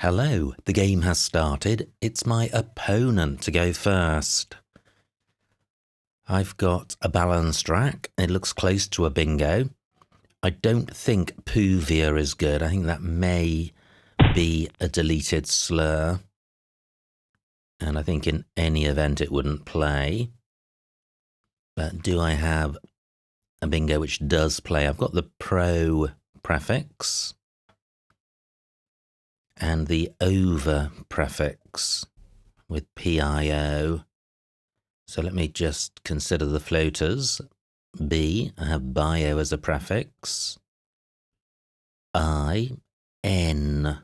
Hello, the game has started. It's my opponent to go first. I've got a balanced rack. It looks close to a bingo. I don't think Puvia is good. I think that may be a deleted slur. And I think in any event it wouldn't play. But do I have a bingo which does play? I've got the pro prefix and the over prefix with PIO. So let me just consider the floaters. B, I have bio as a prefix. I, N.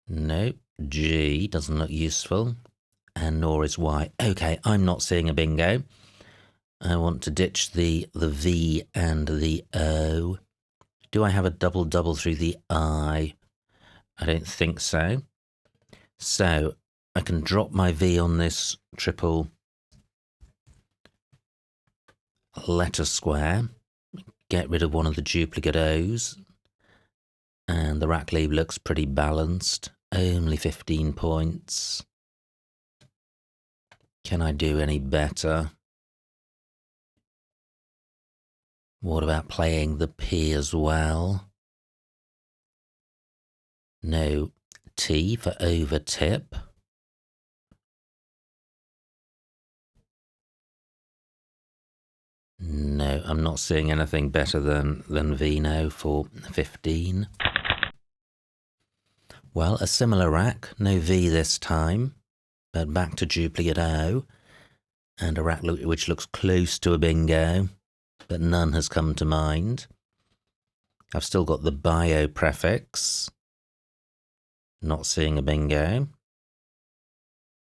Nope, G doesn't look useful. And nor is Y. Okay, I'm not seeing a bingo. I want to ditch the V and the O. Do I have a double through the I? I don't think so. So I can drop my V on this triple letter square, get rid of one of the duplicate O's, and the rack leave looks pretty balanced. Only 15 points. Can I do any better? What about playing the P as well? No. T for over tip. No, I'm not seeing anything better than Vino for 15. Well, a similar rack, no V this time, but back to duplicate O, and a rack which looks close to a bingo, but none has come to mind. I've still got the bio prefix, not seeing a bingo.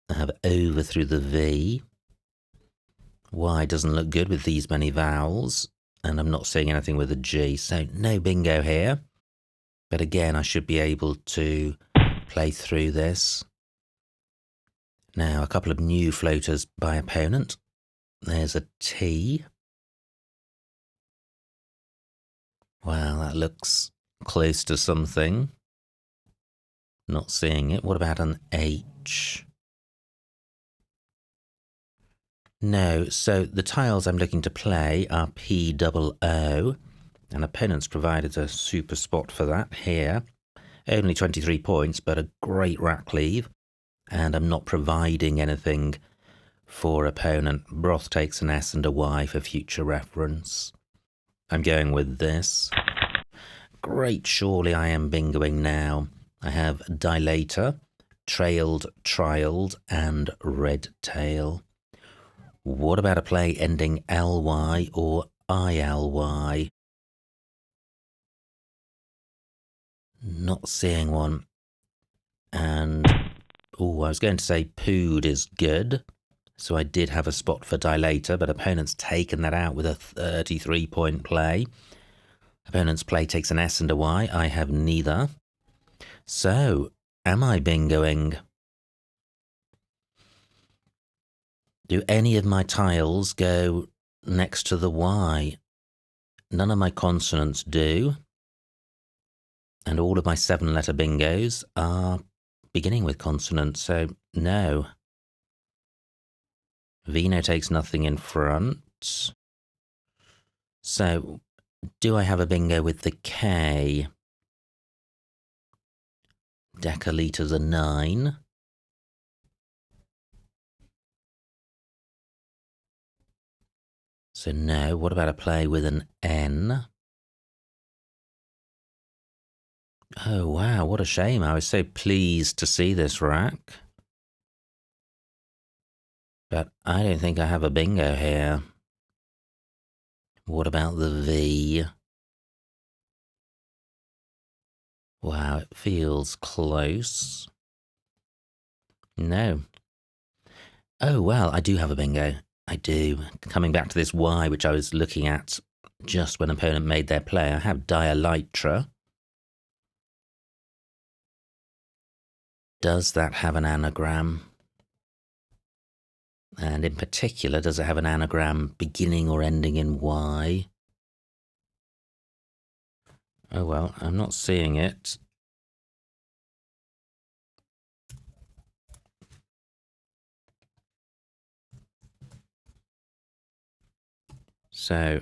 I have over through the V. Y doesn't look good with these many vowels, and I'm not seeing anything with a G, so no bingo here. But again, I should be able to play through this. Now, a couple of new floaters by opponent. There's a T. Wow, that looks close to something. Not seeing it. What about an H? No, so the tiles I'm looking to play are P-double-O, and opponents provided a super spot for that here. Only 23 points, but a great rack leave, and I'm not providing anything for opponent. Broth takes an S and a Y for future reference. I'm going with this. Great, surely I am bingoing now. I have dilator, trailed, trialed, and red tail. What about a play ending LY or ILY? Not seeing one. And, I was going to say Pood is good. So I did have a spot for dilator, but opponent's taken that out with a 33-point play. Opponent's play takes an S and a Y. I have neither. So, am I bingoing? Do any of my tiles go next to the Y? None of my consonants do. And all of my 7-letter bingos are beginning with consonants, so no. Vino takes nothing in front. So, do I have a bingo with the K? Decaliters are 9. So no, what about a play with an N? Oh wow, what a shame. I was so pleased to see this rack. But I don't think I have a bingo here. What about the V? Wow, it feels close. No. Oh well, I do have a bingo. I do. Coming back to this Y, which I was looking at just when opponent made their play, I have dielytra. Does that have an anagram? And in particular, does it have an anagram beginning or ending in Y? Oh well, I'm not seeing it. So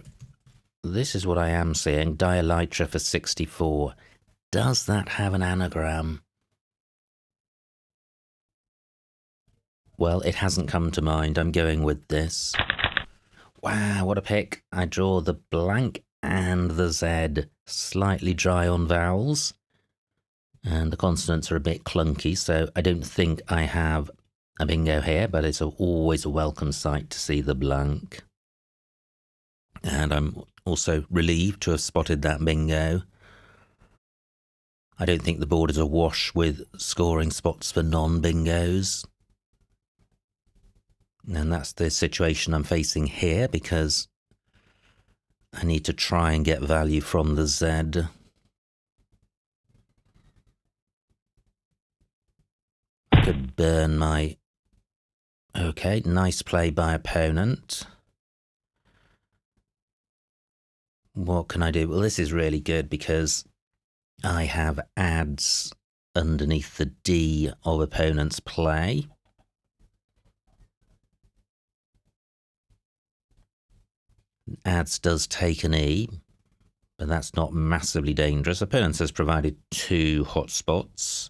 this is what I am seeing. Dielytra for 64. Does that have an anagram? Well, it hasn't come to mind. I'm going with this. Wow, what a pick. I draw the blank and the Z. Slightly dry on vowels. And the consonants are a bit clunky, so I don't think I have a bingo here, but it's always a welcome sight to see the blank. And I'm also relieved to have spotted that bingo. I don't think the board is awash with scoring spots for non-bingos. And that's the situation I'm facing here, because I need to try and get value from the Z. I could burn my... Okay, nice play by opponent. What can I do? Well, this is really good because I have adds underneath the D of opponent's play. Adds does take an E, but that's not massively dangerous. Opponent has provided 2 hotspots.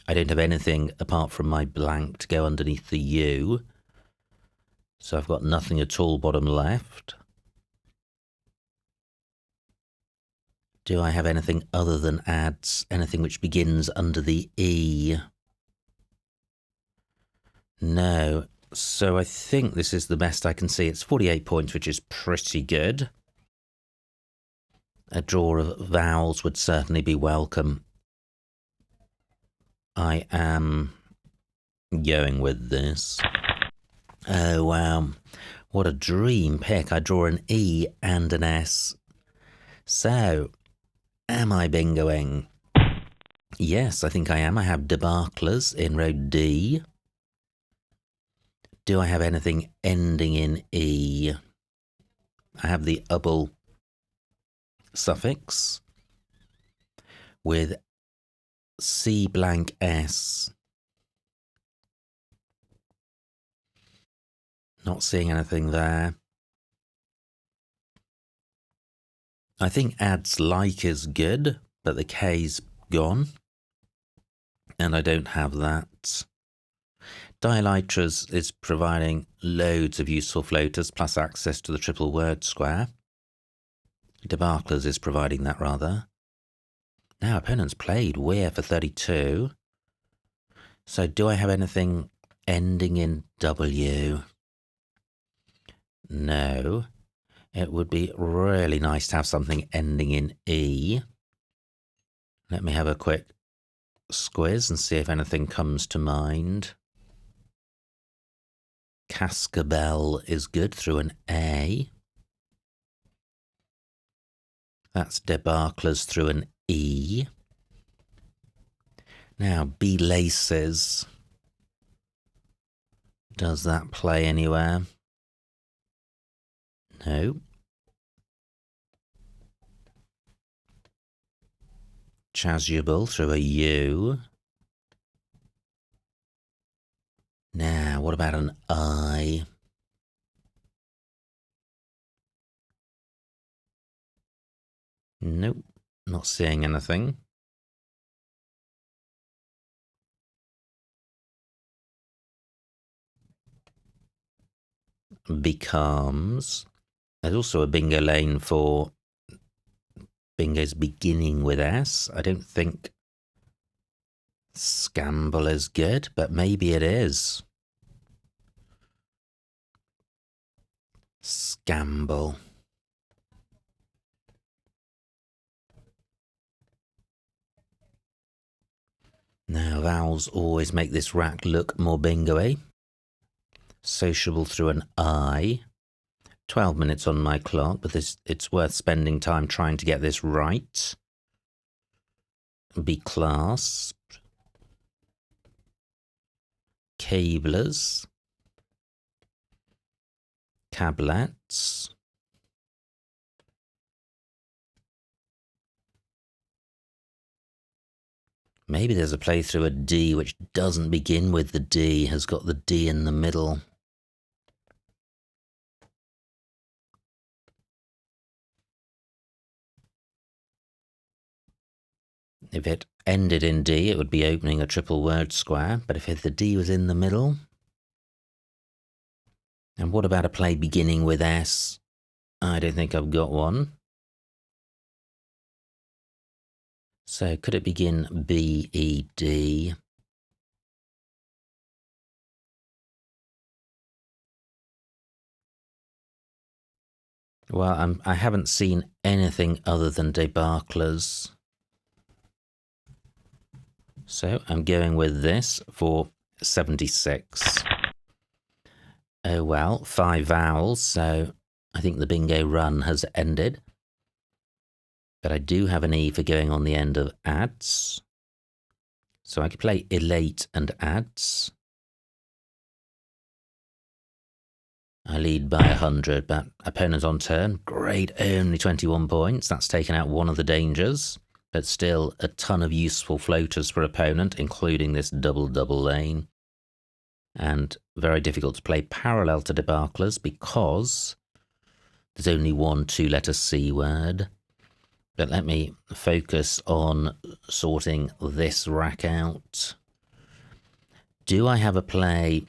I don't have anything apart from my blank to go underneath the U. So I've got nothing at all bottom left. Do I have anything other than adds? Anything which begins under the E? No. So I think this is the best I can see. It's 48 points, which is pretty good. A draw of vowels would certainly be welcome. I am going with this. Oh, wow. What a dream pick. I draw an E and an S. So, am I bingoing? Yes, I think I am. I have debacles in row D. Do I have anything ending in E? I have the double suffix with C blank S. Not seeing anything there. I think adds like is good, but the K's gone. And I don't have that. Dielytras is providing loads of useful floaters, plus access to the triple word square. Debacles is providing that, rather. Now, opponent's played Weir for 32. So do I have anything ending in W? No. It would be really nice to have something ending in E. Let me have a quick squiz and see if anything comes to mind. Cascabel is good through an A. That's debacles through an E. Now, B-laces. Does that play anywhere? No. Chasuble through a U. Now, what about an I? Nope, not seeing anything. Becomes. There's also a bingo lane for bingos beginning with S. I don't think Scamble is good, but maybe it is. Scamble. Now, vowels always make this rack look more bingo-y. Sociable through an I. 12 minutes on my clock, but it's worth spending time trying to get this right. Be clasped. Cablers. Cablets. Maybe there's a playthrough at D which doesn't begin with the D, has got the D in the middle. If it ended in D, it would be opening a triple word square, but if the D was in the middle... And what about a play beginning with S? I don't think I've got one. So could it begin B, E, D? Well, I haven't seen anything other than debacles. So I'm going with this for 76. Oh well, 5 vowels, so I think the bingo run has ended. But I do have an E for going on the end of ads. So I could play elate and ads. I lead by 100, but opponent on turn. Great, only 21 points. That's taken out one of the dangers, but still a ton of useful floaters for opponent, including this double-double lane. And very difficult to play parallel to debaclers because there's only one 2-letter C word. But let me focus on sorting this rack out. Do I have a play,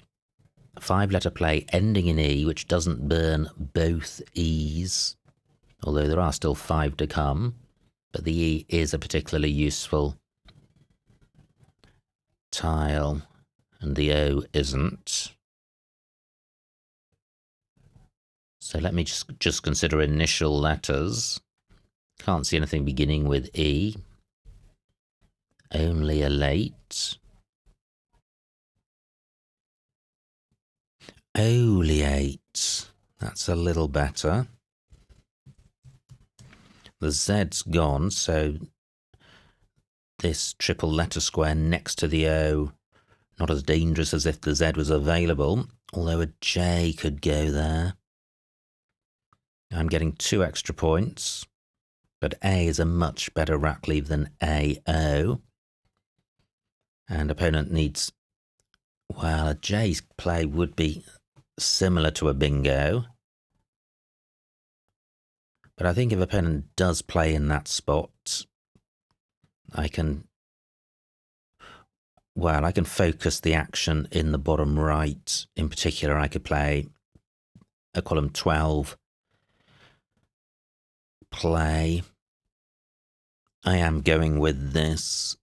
a 5-letter play ending in E, which doesn't burn both E's? Although there are still 5 to come, but the E is a particularly useful tile, and the O isn't. So let me just consider initial letters. Can't see anything beginning with E. Only elate. Oleate. That's a little better. The Z's gone, so this triple letter square next to the O, not as dangerous as if the Z was available, although a J could go there. I'm getting 2 extra points, but A is a much better rack leave than AO. And opponent needs, well, a J's play would be similar to a bingo. But I think if opponent does play in that spot, I can focus the action in the bottom right. In particular, I could play a column 12 play. I am going with this.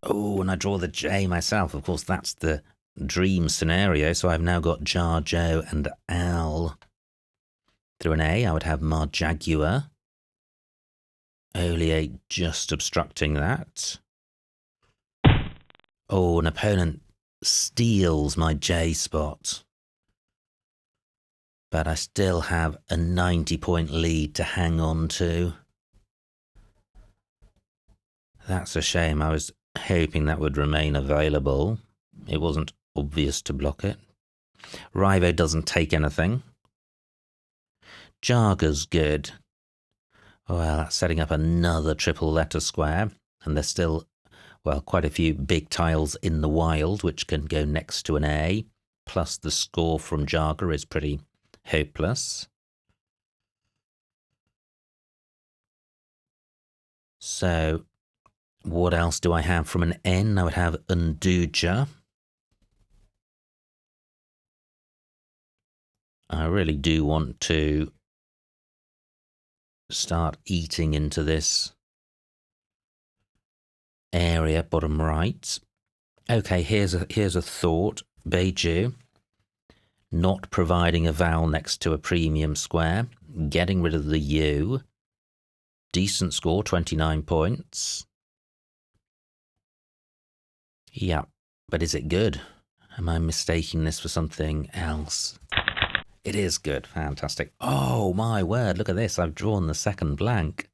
Oh, and I draw the J myself. Of course, that's the dream scenario. So I've now got Jar, Joe, and Al. Through an A, I would have Marjaguar. Oleate just obstructing that. Oh, an opponent steals my J spot. But I still have a 90-point lead to hang on to. That's a shame. I was hoping that would remain available. It wasn't obvious to block it. Rivo doesn't take anything. Jargar's good. Well, that's setting up another triple letter square. And there's still, well, quite a few big tiles in the wild, which can go next to an A. Plus the score from Jargar is pretty hopeless. So what else do I have from an N? I would have Unduja. I really do want to start eating into this area, bottom right. Okay, here's a thought. Beiju. Not providing a vowel next to a premium square. Getting rid of the U. Decent score, 29 points. Yeah, but is it good? Am I mistaking this for something else? It is good. Fantastic. Oh, my word. Look at this. I've drawn the second blank.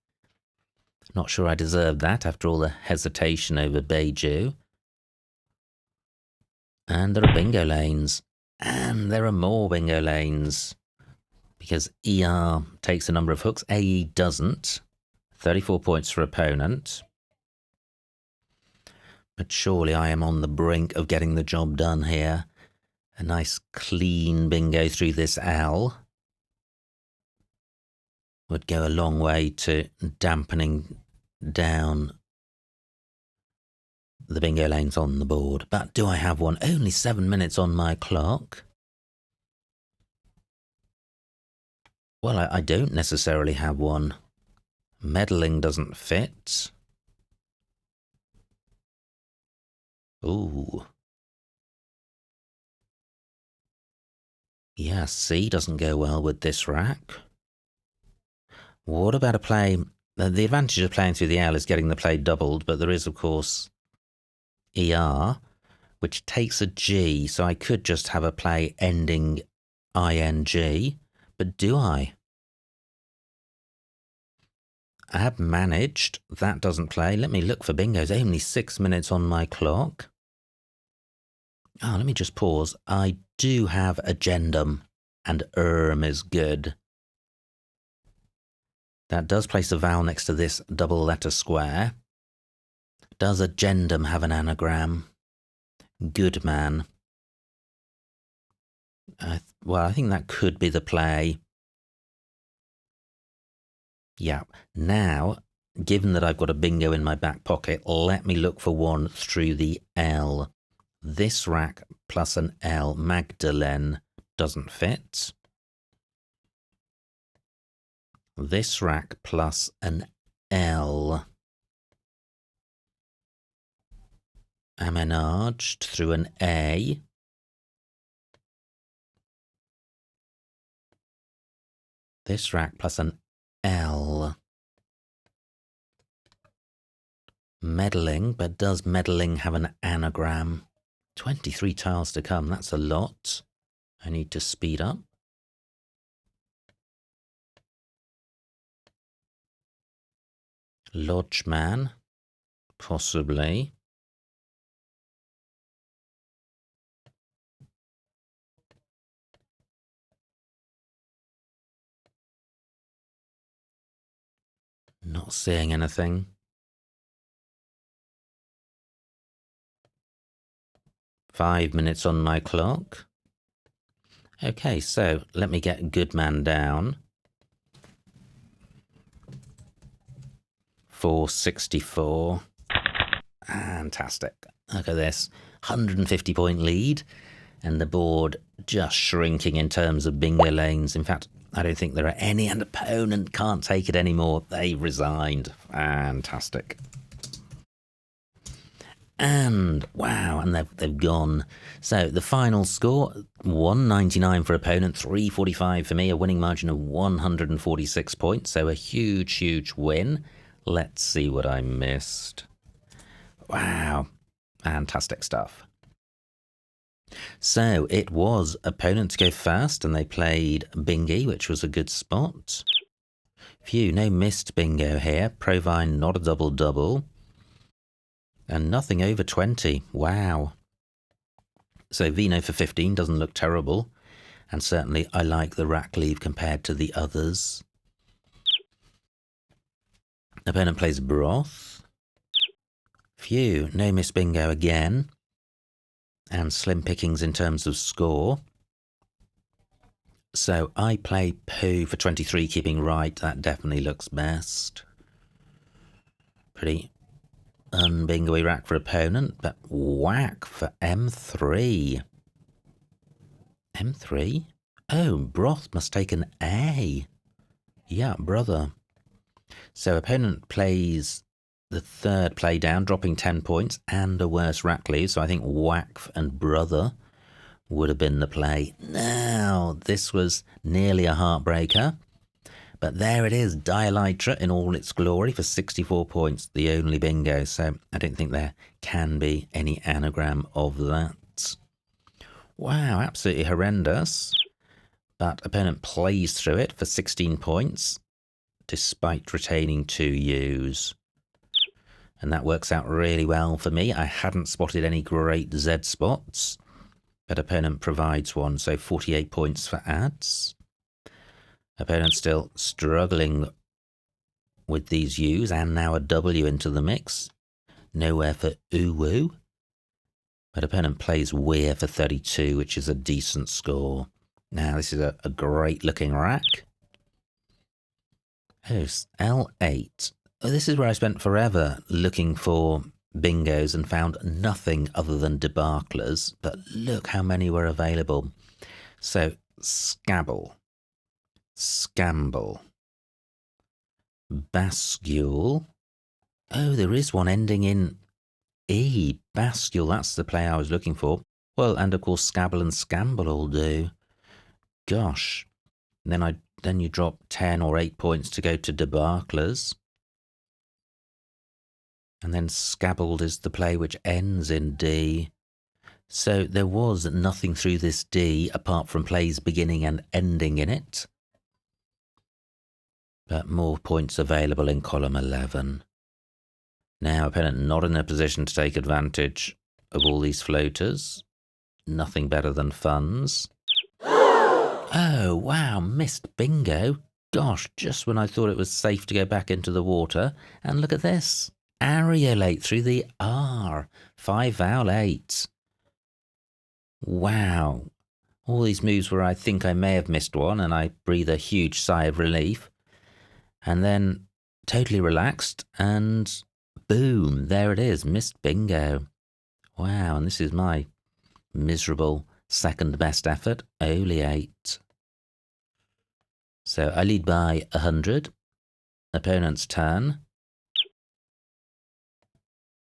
Not sure I deserved that after all the hesitation over Beiju. And there are bingo lanes. And there are more bingo lanes. Because ER takes a number of hooks. AE doesn't. 34 points for opponent. But surely I am on the brink of getting the job done here. A nice clean bingo through this L would go a long way to dampening down the bingo lanes on the board. But do I have one? Only 7 minutes on my clock. Well, I don't necessarily have one. Meddling doesn't fit. Ooh. Yeah, C doesn't go well with this rack. What about a play? The advantage of playing through the L is getting the play doubled, but there is, of course, ER, which takes a G, so I could just have a play ending ING, but do I? I have managed. That doesn't play. Let me look for bingos. Only 6 minutes on my clock. Oh, let me just pause. I do have agendum, and is good. That does place a vowel next to this double letter square. Does agendum have an anagram? Good man. Well, I think that could be the play. Yeah. Now, given that I've got a bingo in my back pocket, let me look for one through the L. This rack plus an L, Magdalene, doesn't fit. This rack plus an L. Aménaged through an A. This rack plus an L. Meddling, but does meddling have an anagram? 23 tiles to come, that's a lot. I need to speed up. Lodgeman, possibly. Not seeing anything. Five minutes on my clock. Okay, so let me get Goodman down. 464. Fantastic. Look at this. 150 point lead, and the board just shrinking in terms of bingo lanes. In fact, I don't think there are any, and opponent can't take it anymore. They resigned. Fantastic. And wow, and they've gone. So the final score, 199 for opponent, 345 for me, a winning margin of 146 points. So a huge, huge win. Let's see what I missed. Wow, fantastic stuff. So it was opponent to go first, and they played bingy, which was a good spot. Phew, no missed bingo here. Provine, not a double-double. And nothing over 20. Wow. So Vino for 15 doesn't look terrible. And certainly I like the rack leave compared to the others. Opponent plays broth. Phew, no miss bingo again. And slim pickings in terms of score. So I play poo for 23, keeping right. That definitely looks best. Pretty unbingo-y rack for opponent, but whack for M3. M3? Oh, broth must take an A. Yeah, brother. So opponent plays the third play down, dropping 10 points and a worse rack leave. So I think whack and brother would have been the play. Now, this was nearly a heartbreaker. But there it is, Dielytra in all its glory for 64 points, the only bingo. So I don't think there can be any anagram of that. Wow, absolutely horrendous. But opponent plays through it for 16 points, despite retaining 2 U's. And that works out really well for me. I hadn't spotted any great Z spots, but opponent provides one, so 48 points for ads. Opponent still struggling with these U's, and now a W into the mix. nowhere for Uwu. But opponent plays Weir for 32, which is a decent score. Now, this is a great looking rack. Oh, L8. Oh, this is where I spent forever looking for bingos and found nothing other than debaclers. But look how many were available. So, Scrabble, Scamble, Bascule. Oh, there is one ending in E. Bascule, that's the play I was looking for. Well, and of course Scrabble and Scamble all do. Gosh. And then you drop 10 or 8 points to go to debaclers. And then Scabbled is the play which ends in D. So there was nothing through this D apart from plays beginning and ending in it. But more points available in column 11. Now, opponent not in a position to take advantage of all these floaters. Nothing better than funds. Oh, wow, missed bingo. Gosh, just when I thought it was safe to go back into the water. And look at this. Areolate through the R. 5 vowel 8. Wow. All these moves where I think I may have missed one and I breathe a huge sigh of relief. And then totally relaxed and boom, there it is, missed bingo. Wow, and this is my miserable second best effort, only 8. So I lead by 100. Opponent's turn.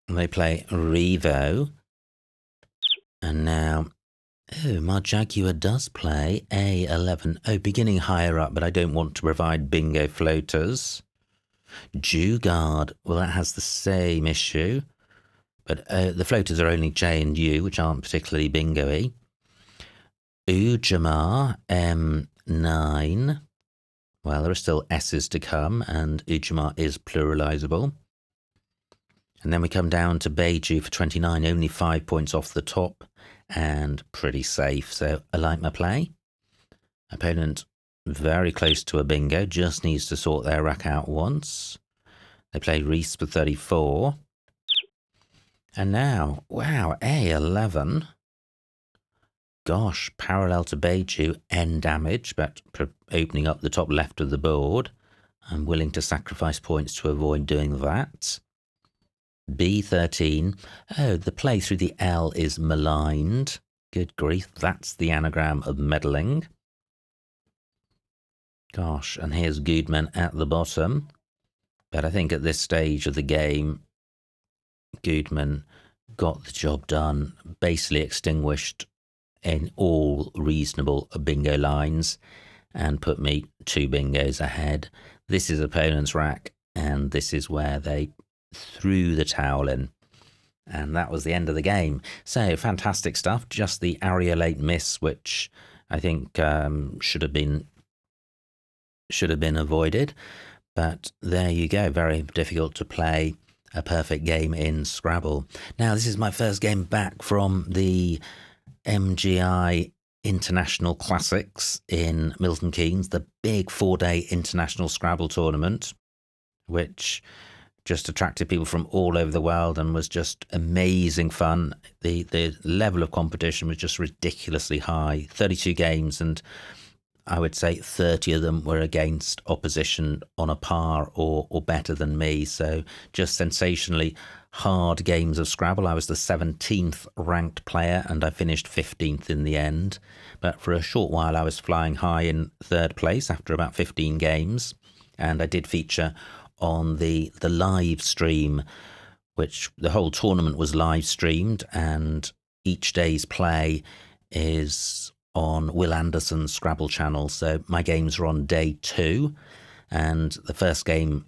They play Revo. And now, oh, my Jaguar does play A11. Oh, beginning higher up, but I don't want to provide bingo floaters. Dugard, well, that has the same issue, but the floaters are only J and U, which aren't particularly bingo-y. Ujamar, M9. Well, there are still S's to come, and Ujamar is pluralizable. And then we come down to Beiju for 29, only 5 points off the top, and pretty safe, so I like my play. Opponent very close to a bingo, just needs to sort their rack out once. They play Reese for 34. And now, wow, A11. Gosh, parallel to Beiju, N damage, but opening up the top left of the board. I'm willing to sacrifice points to avoid doing that. B13. Oh, the play through the L is maligned. Good grief, that's the anagram of meddling. Gosh, and here's Goodman at the bottom. But I think at this stage of the game, Goodman got the job done, basically extinguished in all reasonable bingo lines, and put me 2 bingos ahead. This is opponent's rack, and this is where they threw the towel in. And that was the end of the game. So, fantastic stuff. Just the areolate miss, which I think should have been avoided. But there you go. Very difficult to play a perfect game in Scrabble. Now, this is my first game back from the MGI International Classics in Milton Keynes, the big 4-day international Scrabble tournament, which just attracted people from all over the world and was just amazing fun. The level of competition was just ridiculously high. 32 games, and I would say 30 of them were against opposition on a par or better than me. So just sensationally hard games of Scrabble. I was the 17th ranked player and I finished 15th in the end. But for a short while I was flying high in 3rd place after about 15 games. And I did feature on the live stream, which the whole tournament was live streamed, and each day's play is on Will Anderson's Scrabble channel. So my games are on day 2, and the first game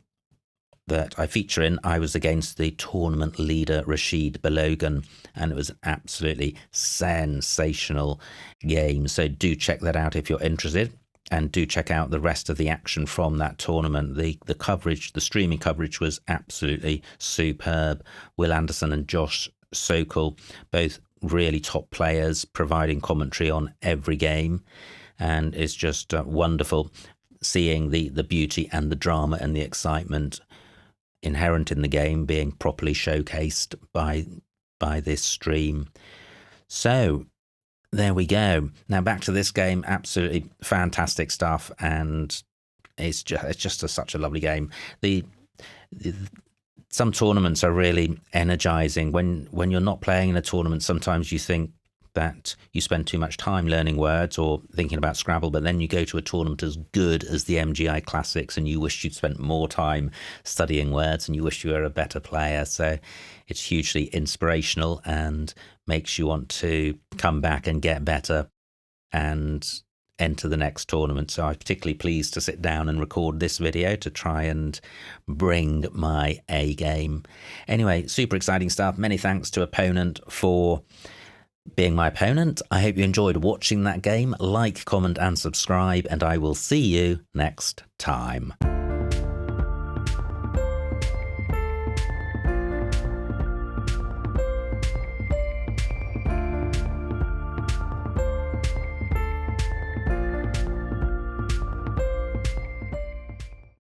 that I feature in, I was against the tournament leader Rashid Balogan, and it was an absolutely sensational game. So do check that out if you're interested, and do check out the rest of the action from that tournament. The coverage, the streaming coverage was absolutely superb. Will Anderson and Josh Sokol, both really top players, providing commentary on every game, and it's just wonderful seeing the beauty and the drama and the excitement inherent in the game being properly showcased by this stream. So there we go. Now back to this game. Absolutely fantastic stuff, and it's just such a lovely game. Some tournaments are really energizing. When you're not playing in a tournament, sometimes you think that you spend too much time learning words or thinking about Scrabble, but then you go to a tournament as good as the MGI Classics and you wish you'd spent more time studying words and you wish you were a better player. So it's hugely inspirational and makes you want to come back and get better and enter the next tournament. So I'm particularly pleased to sit down and record this video to try and bring my A game. Anyway, super exciting stuff. Many thanks to Opponent for being my opponent. I hope you enjoyed watching that game. Like, comment and subscribe, and I will see you next time.